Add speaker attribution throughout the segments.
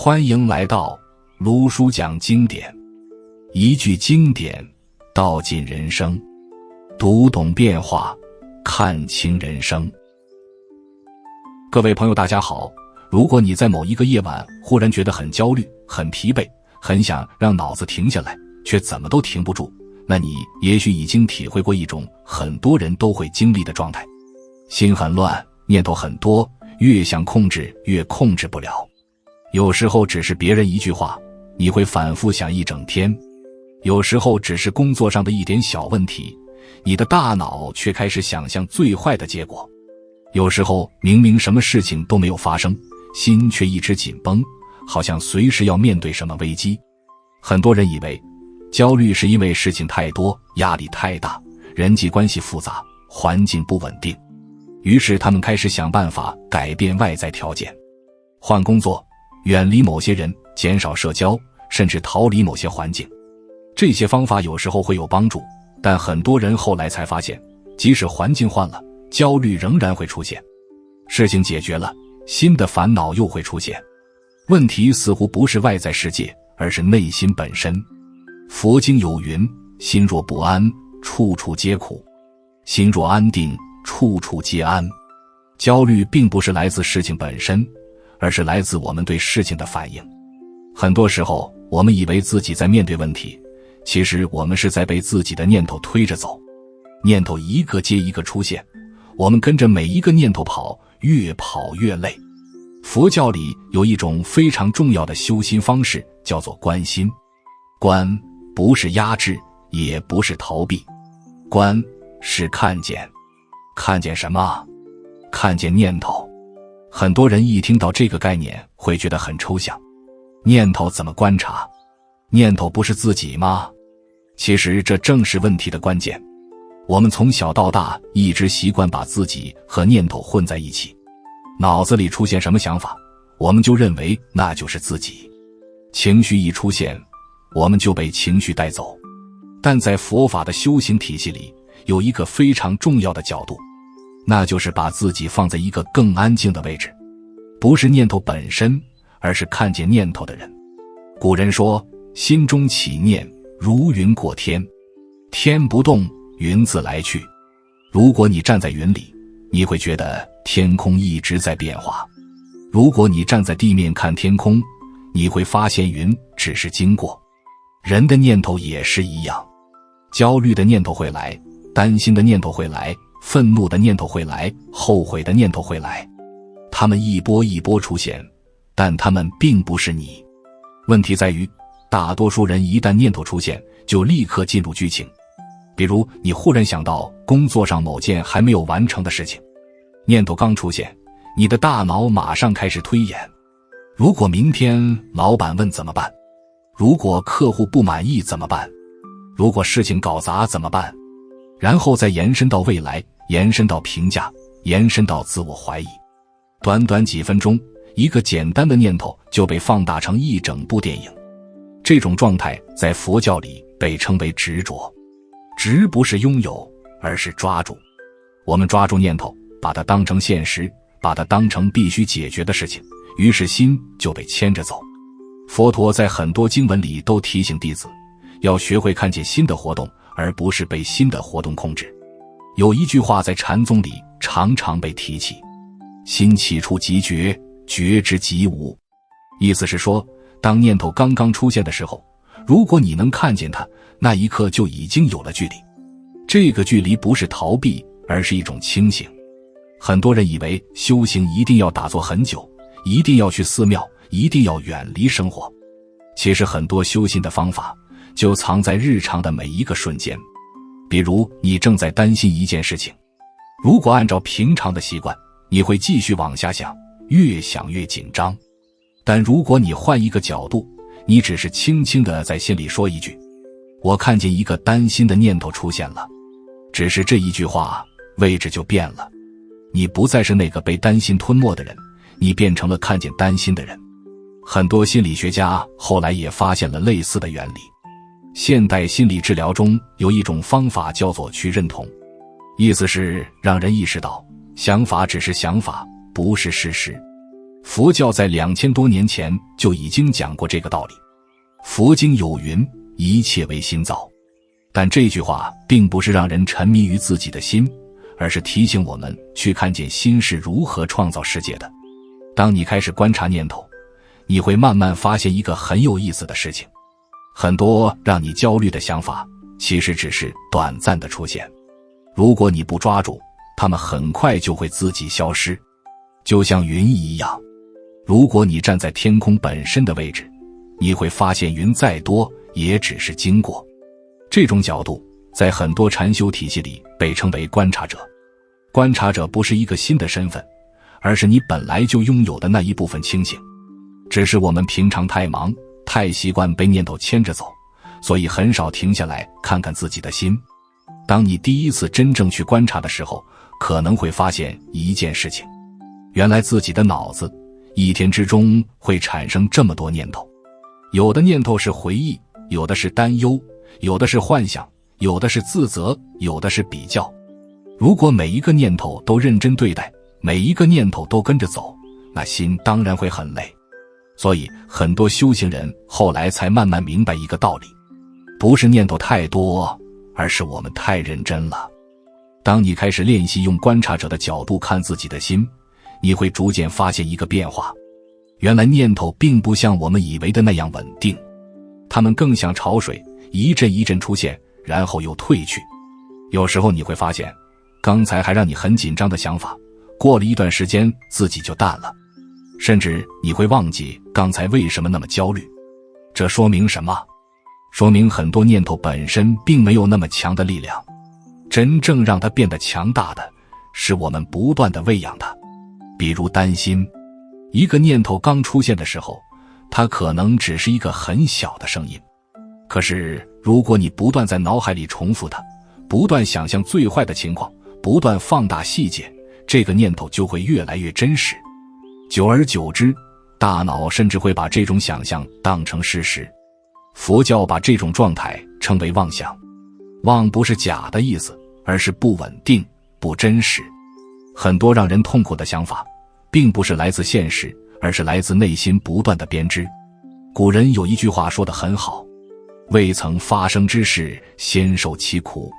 Speaker 1: 欢迎来到卢叔讲经典，一句经典道尽人生，读懂变化，看清人生。各位朋友大家好，如果你在某一个夜晚忽然觉得很焦虑、很疲惫，很想让脑子停下来，却怎么都停不住，那你也许已经体会过一种很多人都会经历的状态。心很乱，念头很多，越想控制越控制不了。有时候只是别人一句话，你会反复想一整天；有时候只是工作上的一点小问题，你的大脑却开始想象最坏的结果；有时候明明什么事情都没有发生，心却一直紧绷，好像随时要面对什么危机。很多人以为焦虑是因为事情太多，压力太大，人际关系复杂，环境不稳定，于是他们开始想办法改变外在条件，换工作，远离某些人，减少社交，甚至逃离某些环境。这些方法有时候会有帮助，但很多人后来才发现，即使环境换了，焦虑仍然会出现。事情解决了，新的烦恼又会出现。问题似乎不是外在世界，而是内心本身。佛经有云：心若不安，处处皆苦；心若安定，处处皆安。焦虑并不是来自事情本身，而是来自我们对事情的反应。很多时候，我们以为自己在面对问题，其实我们是在被自己的念头推着走。念头一个接一个出现，我们跟着每一个念头跑，越跑越累。佛教里有一种非常重要的修心方式，叫做观心。观不是压制，也不是逃避，观是看见。看见什么？看见念头。很多人一听到这个概念会觉得很抽象，念头怎么观察？念头不是自己吗？其实这正是问题的关键。我们从小到大一直习惯把自己和念头混在一起，脑子里出现什么想法，我们就认为那就是自己。情绪一出现，我们就被情绪带走。但在佛法的修行体系里，有一个非常重要的角度，那就是把自己放在一个更安静的位置，不是念头本身，而是看见念头的人。古人说，心中起念，如云过天，天不动，云自来去。如果你站在云里，你会觉得天空一直在变化；如果你站在地面看天空，你会发现云只是经过。人的念头也是一样，焦虑的念头会来，担心的念头会来，愤怒的念头会来，后悔的念头会来，他们一波一波出现，但他们并不是你。问题在于，大多数人一旦念头出现，就立刻进入剧情。比如你忽然想到工作上某件还没有完成的事情，念头刚出现，你的大脑马上开始推演。如果明天老板问怎么办？如果客户不满意怎么办？如果事情搞砸怎么办？然后再延伸到未来，延伸到评价，延伸到自我怀疑。短短几分钟，一个简单的念头就被放大成一整部电影。这种状态在佛教里被称为执着。执不是拥有，而是抓住。我们抓住念头，把它当成现实，把它当成必须解决的事情，于是心就被牵着走。佛陀在很多经文里都提醒弟子，要学会看见心的活动，而不是被心的活动控制。有一句话在禅宗里常常被提起：心起处即觉，觉之即无。意思是说，当念头刚刚出现的时候，如果你能看见它，那一刻就已经有了距离。这个距离不是逃避，而是一种清醒。很多人以为修行一定要打坐很久，一定要去寺庙，一定要远离生活。其实很多修行的方法就藏在日常的每一个瞬间。比如你正在担心一件事情，如果按照平常的习惯，你会继续往下想，越想越紧张。但如果你换一个角度，你只是轻轻地在心里说一句：我看见一个担心的念头出现了。只是这一句话，位置就变了。你不再是那个被担心吞没的人，你变成了看见担心的人。很多心理学家后来也发现了类似的原理。现代心理治疗中有一种方法叫做去认同，意思是让人意识到想法只是想法，不是事实。佛教在2000多年前就已经讲过这个道理。佛经有云，一切为心造。但这句话并不是让人沉迷于自己的心，而是提醒我们去看见心是如何创造世界的。当你开始观察念头，你会慢慢发现一个很有意思的事情，很多让你焦虑的想法其实只是短暂的出现，如果你不抓住，它们很快就会自己消失，就像云一样。如果你站在天空本身的位置，你会发现云再多也只是经过。这种角度在很多禅修体系里被称为观察者。观察者不是一个新的身份，而是你本来就拥有的那一部分清醒，只是我们平常太忙，太习惯被念头牵着走，所以很少停下来看看自己的心。当你第一次真正去观察的时候，可能会发现一件事情，原来自己的脑子一天之中会产生这么多念头，有的念头是回忆，有的是担忧，有的是幻想，有的是自责，有的是比较。如果每一个念头都认真对待，每一个念头都跟着走，那心当然会很累。所以很多修行人后来才慢慢明白一个道理，不是念头太多，而是我们太认真了。当你开始练习用观察者的角度看自己的心，你会逐渐发现一个变化，原来念头并不像我们以为的那样稳定，它们更像潮水，一阵一阵出现，然后又退去。有时候你会发现，刚才还让你很紧张的想法，过了一段时间自己就淡了，甚至你会忘记刚才为什么那么焦虑。这说明什么？说明很多念头本身并没有那么强的力量，真正让它变得强大的是我们不断地喂养它。比如担心，一个念头刚出现的时候，它可能只是一个很小的声音，可是如果你不断在脑海里重复它，不断想象最坏的情况，不断放大细节，这个念头就会越来越真实。久而久之，大脑甚至会把这种想象当成事实。佛教把这种状态称为妄想。妄不是假的意思，而是不稳定、不真实。很多让人痛苦的想法，并不是来自现实，而是来自内心不断的编织。古人有一句话说得很好，未曾发生之事，先受其苦。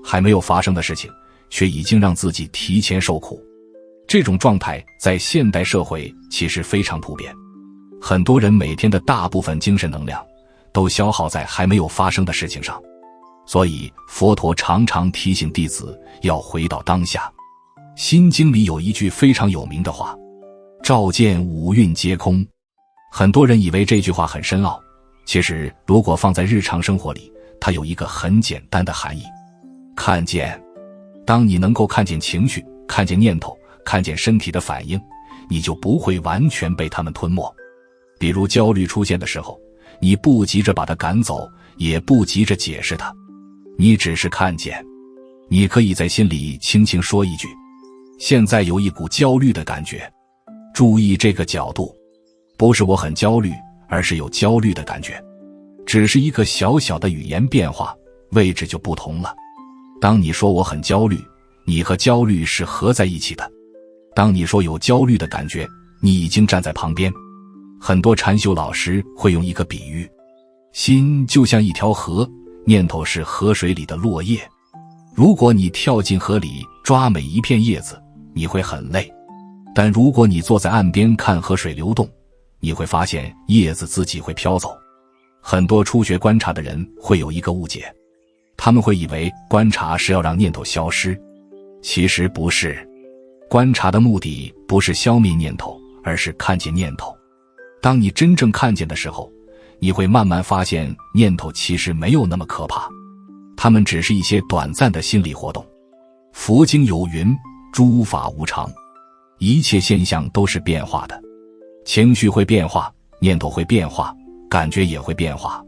Speaker 1: 还没有发生的事情，却已经让自己提前受苦。这种状态在现代社会其实非常普遍，很多人每天的大部分精神能量都消耗在还没有发生的事情上。所以佛陀常常提醒弟子要回到当下。心经里有一句非常有名的话，照见五蕴皆空。很多人以为这句话很深奥，其实如果放在日常生活里，它有一个很简单的含义。看见，当你能够看见情绪，看见念头，看见身体的反应，你就不会完全被它们吞没。比如焦虑出现的时候，你不急着把它赶走，也不急着解释它，你只是看见。你可以在心里轻轻说一句，现在有一股焦虑的感觉。注意这个角度，不是我很焦虑，而是有焦虑的感觉。只是一个小小的语言变化，位置就不同了。当你说我很焦虑，你和焦虑是合在一起的。当你说有焦虑的感觉，你已经站在旁边。很多禅修老师会用一个比喻，心就像一条河，念头是河水里的落叶。如果你跳进河里抓每一片叶子，你会很累。但如果你坐在岸边看河水流动，你会发现叶子自己会飘走。很多初学观察的人会有一个误解，他们会以为观察是要让念头消失，其实不是。观察的目的不是消灭念头，而是看见念头。当你真正看见的时候，你会慢慢发现念头其实没有那么可怕，它们只是一些短暂的心理活动。佛经有云，诸法无常，一切现象都是变化的，情绪会变化，念头会变化，感觉也会变化。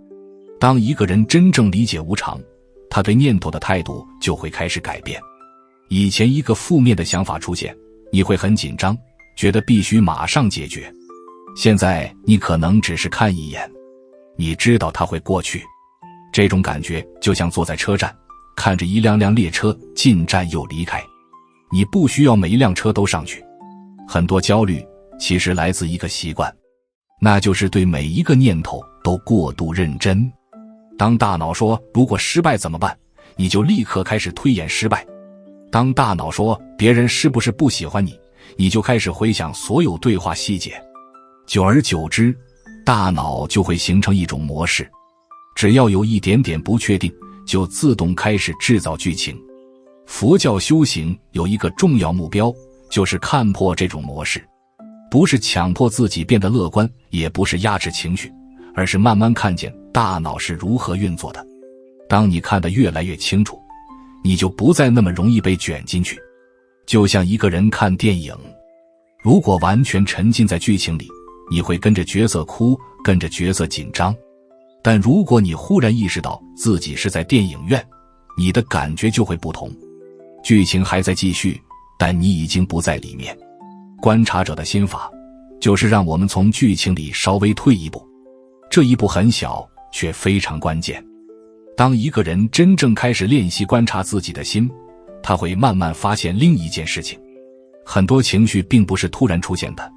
Speaker 1: 当一个人真正理解无常，他对念头的态度就会开始改变。以前一个负面的想法出现，你会很紧张，觉得必须马上解决。现在你可能只是看一眼，你知道它会过去。这种感觉就像坐在车站，看着一辆辆列车进站又离开，你不需要每一辆车都上去。很多焦虑其实来自一个习惯，那就是对每一个念头都过度认真。当大脑说如果失败怎么办，你就立刻开始推演失败。当大脑说别人是不是不喜欢你，你就开始回想所有对话细节。久而久之，大脑就会形成一种模式，只要有一点点不确定，就自动开始制造剧情。佛教修行有一个重要目标，就是看破这种模式，不是强迫自己变得乐观，也不是压制情绪，而是慢慢看见大脑是如何运作的。当你看得越来越清楚，你就不再那么容易被卷进去。就像一个人看电影，如果完全沉浸在剧情里，你会跟着角色哭，跟着角色紧张。但如果你忽然意识到自己是在电影院，你的感觉就会不同。剧情还在继续，但你已经不在里面。观察者的心法就是让我们从剧情里稍微退一步，这一步很小，却非常关键。当一个人真正开始练习观察自己的心，他会慢慢发现另一件事情，很多情绪并不是突然出现的，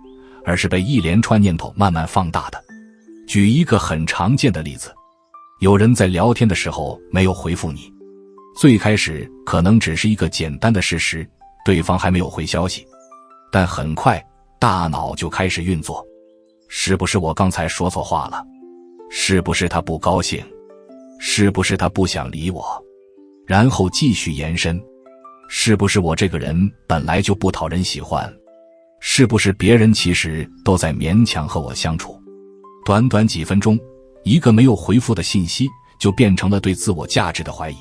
Speaker 1: 而是被一连串念头慢慢放大的。举一个很常见的例子，有人在聊天的时候没有回复你，最开始可能只是一个简单的事实，对方还没有回消息，但很快大脑就开始运作，是不是我刚才说错话了？是不是他不高兴？是不是他不想理我？然后继续延伸，是不是我这个人本来就不讨人喜欢？是不是别人其实都在勉强和我相处？短短几分钟，一个没有回复的信息就变成了对自我价值的怀疑。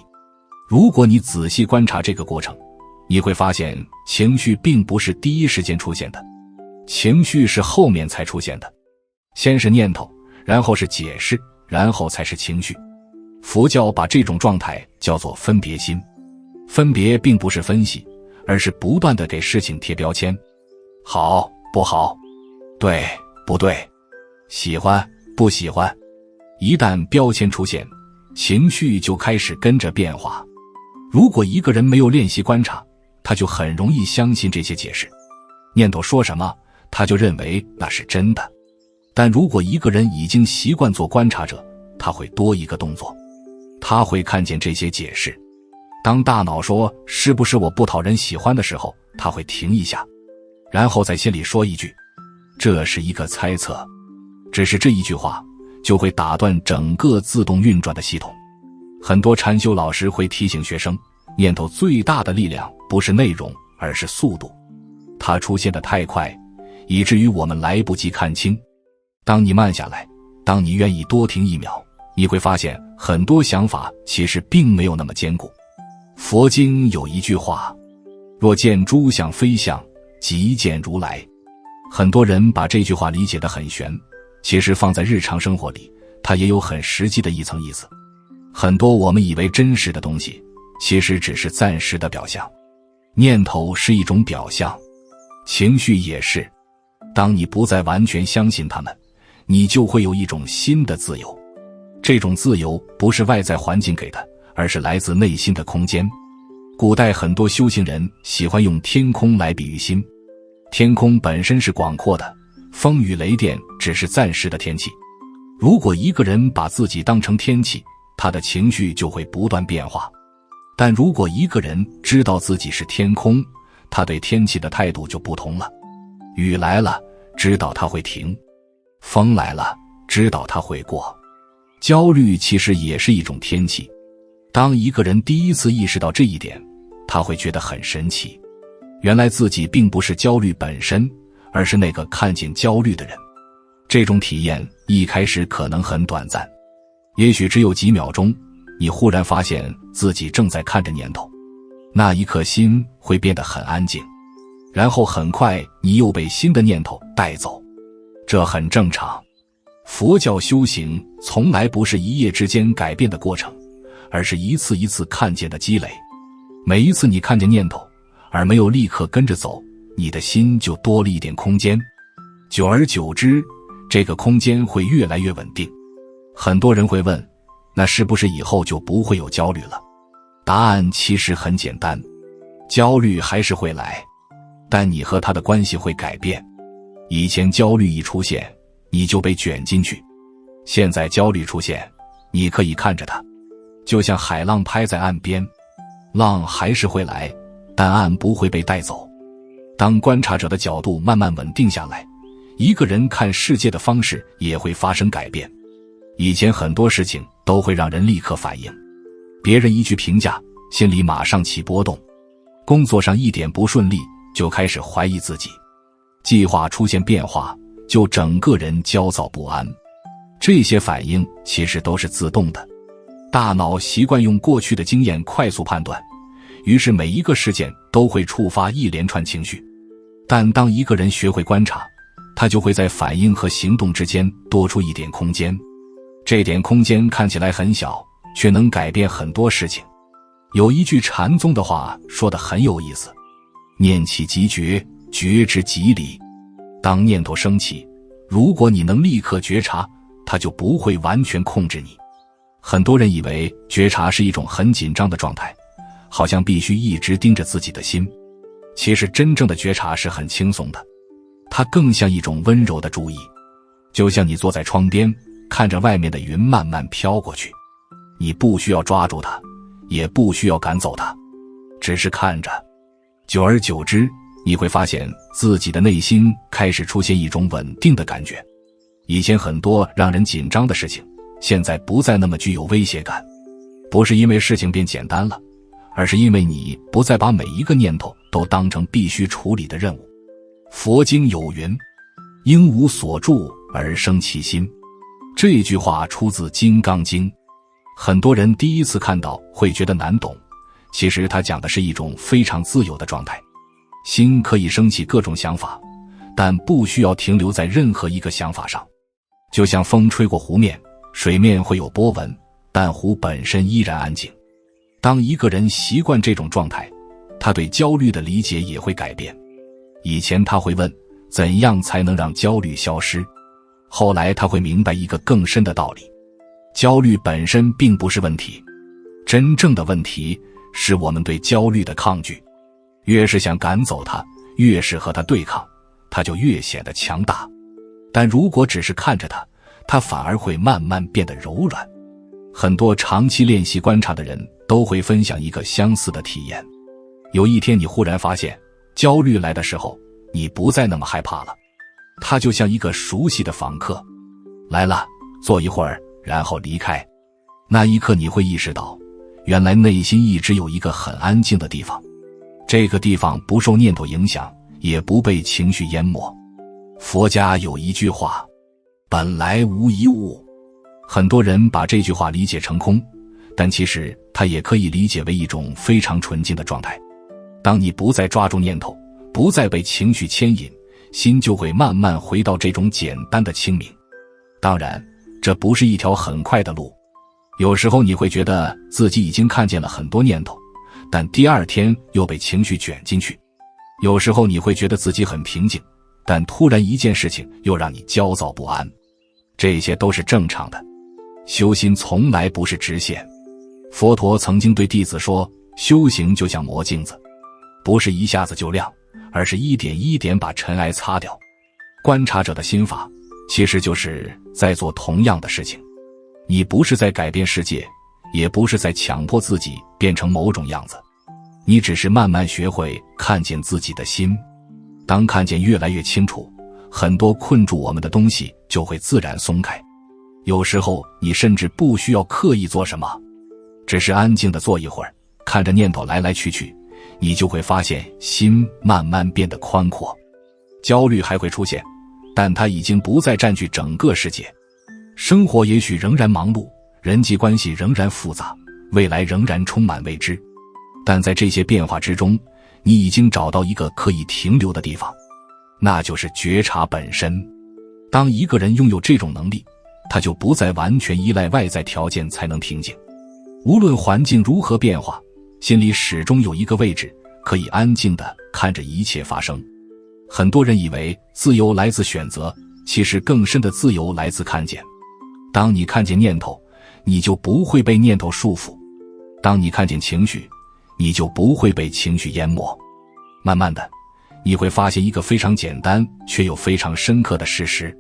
Speaker 1: 如果你仔细观察这个过程，你会发现情绪并不是第一时间出现的，情绪是后面才出现的。先是念头，然后是解释，然后才是情绪。佛教把这种状态叫做分别心。分别并不是分析，而是不断地给事情贴标签，好不好，对不对，喜欢不喜欢。一旦标签出现，情绪就开始跟着变化。如果一个人没有练习观察，他就很容易相信这些解释，念头说什么他就认为那是真的。但如果一个人已经习惯做观察者，他会多一个动作，他会看见这些解释。当大脑说是不是我不讨人喜欢的时候，他会停一下，然后在心里说一句，这是一个猜测。只是这一句话就会打断整个自动运转的系统。很多禅修老师会提醒学生，念头最大的力量不是内容，而是速度。它出现得太快，以至于我们来不及看清。当你慢下来，当你愿意多停一秒，你会发现很多想法其实并没有那么坚固。佛经有一句话，若见诸相非相，即见如来。很多人把这句话理解得很玄，其实放在日常生活里，它也有很实际的一层意思。很多我们以为真实的东西，其实只是暂时的表象。念头是一种表象，情绪也是。当你不再完全相信它们，你就会有一种新的自由。这种自由不是外在环境给的，而是来自内心的空间。古代很多修行人喜欢用天空来比喻心。天空本身是广阔的，风雨雷电只是暂时的天气。如果一个人把自己当成天气，他的情绪就会不断变化。但如果一个人知道自己是天空，他对天气的态度就不同了。雨来了，知道它会停；风来了，知道它会过。焦虑其实也是一种天气。当一个人第一次意识到这一点，他会觉得很神奇。原来自己并不是焦虑本身，而是那个看见焦虑的人。这种体验一开始可能很短暂，也许只有几秒钟，你忽然发现自己正在看着念头，那一刻心会变得很安静，然后很快你又被新的念头带走，这很正常。佛教修行从来不是一夜之间改变的过程，而是一次一次看见的积累。每一次你看见念头，而没有立刻跟着走，你的心就多了一点空间。久而久之，这个空间会越来越稳定。很多人会问，那是不是以后就不会有焦虑了？答案其实很简单，焦虑还是会来，但你和它的关系会改变。以前焦虑一出现，你就被卷进去，现在焦虑出现，你可以看着它，就像海浪拍在岸边，浪还是会来，但岸不会被带走。当观察者的角度慢慢稳定下来，一个人看世界的方式也会发生改变。以前很多事情都会让人立刻反应，别人一句评价，心里马上起波动，工作上一点不顺利就开始怀疑自己，计划出现变化就整个人焦躁不安。这些反应其实都是自动的，大脑习惯用过去的经验快速判断，于是每一个事件都会触发一连串情绪。但当一个人学会观察，他就会在反应和行动之间多出一点空间，这点空间看起来很小，却能改变很多事情。有一句禅宗的话说得很有意思，念起即觉，觉之即理。当念头升起，如果你能立刻觉察，它就不会完全控制你。很多人以为觉察是一种很紧张的状态，好像必须一直盯着自己的心。其实真正的觉察是很轻松的，它更像一种温柔的注意，就像你坐在窗边，看着外面的云慢慢飘过去，你不需要抓住它，也不需要赶走它，只是看着。久而久之，你会发现自己的内心开始出现一种稳定的感觉。以前很多让人紧张的事情，现在不再那么具有威胁感，不是因为事情变简单了，而是因为你不再把每一个念头都当成必须处理的任务。佛经有云，应无所住而生其心，这句话出自《金刚经》。很多人第一次看到会觉得难懂，其实它讲的是一种非常自由的状态。心可以升起各种想法，但不需要停留在任何一个想法上。就像风吹过湖面，水面会有波纹，但湖本身依然安静。当一个人习惯这种状态，他对焦虑的理解也会改变。以前他会问，怎样才能让焦虑消失？后来他会明白一个更深的道理，焦虑本身并不是问题，真正的问题是我们对焦虑的抗拒。越是想赶走它，越是和它对抗，它就越显得强大。但如果只是看着它，它反而会慢慢变得柔软。很多长期练习观察的人都会分享一个相似的体验。有一天你忽然发现，焦虑来的时候，你不再那么害怕了。它就像一个熟悉的访客，来了，坐一会儿，然后离开。那一刻你会意识到，原来内心一直有一个很安静的地方，这个地方不受念头影响，也不被情绪淹没。佛家有一句话，本来无一物。很多人把这句话理解成空，但其实它也可以理解为一种非常纯净的状态。当你不再抓住念头，不再被情绪牵引，心就会慢慢回到这种简单的清明。当然，这不是一条很快的路，有时候你会觉得自己已经看见了很多念头，但第二天又被情绪卷进去。有时候你会觉得自己很平静，但突然一件事情又让你焦躁不安。这些都是正常的，修心从来不是直线。佛陀曾经对弟子说，修行就像磨镜子，不是一下子就亮，而是一点一点把尘埃擦掉。观察者的心法其实就是在做同样的事情，你不是在改变世界，也不是在强迫自己变成某种样子，你只是慢慢学会看见自己的心。当看见越来越清楚，很多困住我们的东西就会自然松开。有时候你甚至不需要刻意做什么，只是安静地坐一会儿，看着念头来来去去，你就会发现心慢慢变得宽阔。焦虑还会出现，但它已经不再占据整个世界。生活也许仍然忙碌，人际关系仍然复杂，未来仍然充满未知，但在这些变化之中，你已经找到一个可以停留的地方，那就是觉察本身。当一个人拥有这种能力，他就不再完全依赖外在条件才能平静。无论环境如何变化，心里始终有一个位置，可以安静地看着一切发生。很多人以为自由来自选择，其实更深的自由来自看见。当你看见念头，你就不会被念头束缚；当你看见情绪，你就不会被情绪淹没。慢慢的，你会发现一个非常简单却又非常深刻的事实：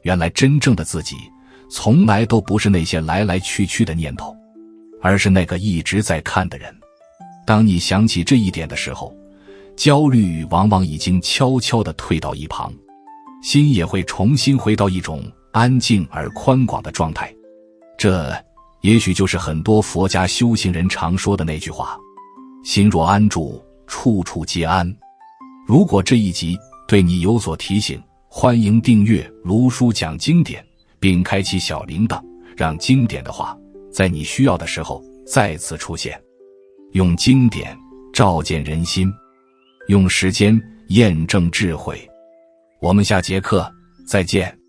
Speaker 1: 原来真正的自己从来都不是那些来来去去的念头，而是那个一直在看的人。当你想起这一点的时候，焦虑往往已经悄悄地退到一旁，心也会重新回到一种安静而宽广的状态。这也许就是很多佛家修行人常说的那句话：心若安住，处处皆安。如果这一集对你有所提醒，欢迎订阅卢叔讲经典，并开启小铃铛，让经典的话在你需要的时候再次出现。用经典照见人心，用时间验证智慧。我们下节课再见。